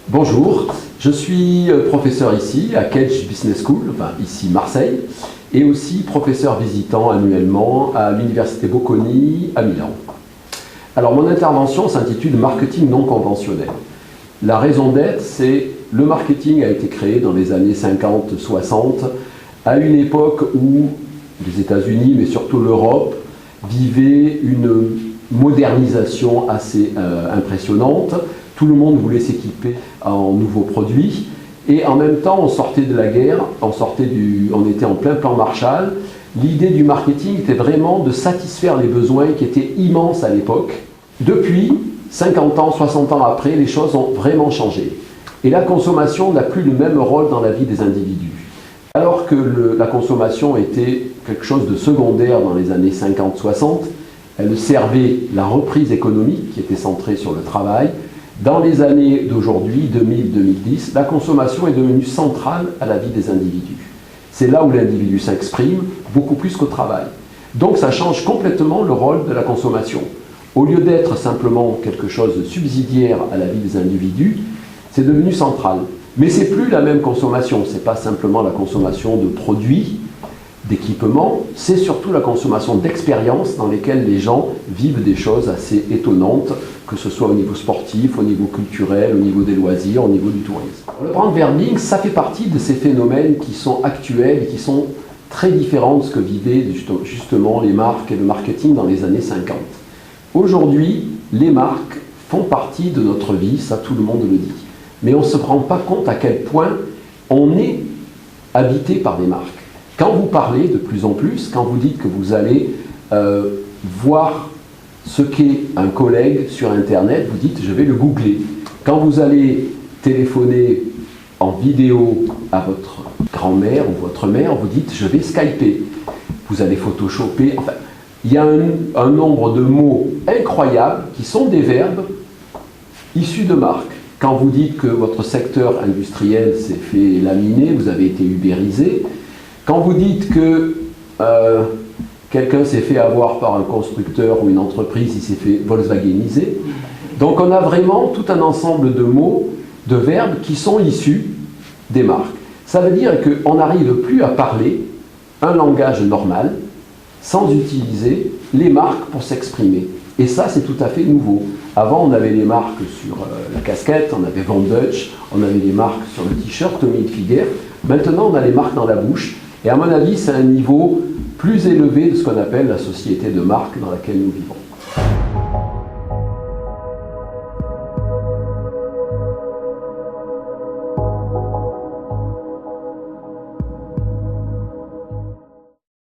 Bonjour, je suis professeur ici à Kedge Business School, enfin ici Marseille, et aussi professeur visitant annuellement à l'Université Bocconi à Milan. Alors mon intervention s'intitule Marketing non conventionnel. La raison d'être, c'est le marketing a été créé dans les années 50-60, à une époque où les États-Unis, mais surtout l'Europe, vivaient une modernisation assez impressionnante. Tout le monde voulait s'équiper en nouveaux produits. Et en même temps, on sortait de la guerre, on était en plein plan Marshall. L'idée du marketing était vraiment de satisfaire les besoins qui étaient immenses à l'époque. Depuis 50 ans, 60 ans après, les choses ont vraiment changé. Et la consommation n'a plus le même rôle dans la vie des individus. Alors que la consommation était quelque chose de secondaire dans les années 50-60, elle servait la reprise économique qui était centrée sur le travail. Dans les années d'aujourd'hui, 2000-2010, la consommation est devenue centrale à la vie des individus. C'est là où l'individu s'exprime, beaucoup plus qu'au travail. Donc ça change complètement le rôle de la consommation. Au lieu d'être simplement quelque chose de subsidiaire à la vie des individus, c'est devenu central. Mais ce n'est plus la même consommation, ce n'est pas simplement la consommation de produits, d'équipements, c'est surtout la consommation d'expériences dans lesquelles les gens vivent des choses assez étonnantes, que ce soit au niveau sportif, au niveau culturel, au niveau des loisirs, au niveau du tourisme. Le brand building, ça fait partie de ces phénomènes qui sont actuels et qui sont très différents de ce que vivaient justement les marques et le marketing dans les années 50. Aujourd'hui, les marques font partie de notre vie, ça tout le monde le dit. Mais on ne se rend pas compte à quel point on est habité par des marques. Quand vous parlez de plus en plus, quand vous dites que vous allez voir ce qu'est un collègue sur Internet, vous dites « je vais le googler ». Quand vous allez téléphoner en vidéo à votre grand-mère ou votre mère, vous dites « je vais skyper ». Vous allez photoshopper. Enfin, il y a un nombre de mots incroyables qui sont des verbes issus de marques. Quand vous dites que votre secteur industriel s'est fait laminer, vous avez été ubérisé. Quand vous dites que quelqu'un s'est fait avoir par un constructeur ou une entreprise, il s'est fait volkswageniser. Donc on a vraiment tout un ensemble de mots, de verbes qui sont issus des marques. Ça veut dire qu'on n'arrive plus à parler un langage normal sans utiliser les marques pour s'exprimer. Et ça, c'est tout à fait nouveau. Avant, on avait les marques sur la casquette, on avait Von Dutch, on avait les marques sur le t-shirt, Tommy Hilfiger. Maintenant, on a les marques dans la bouche. Et à mon avis, c'est un niveau plus élevé de ce qu'on appelle la société de marque dans laquelle nous vivons.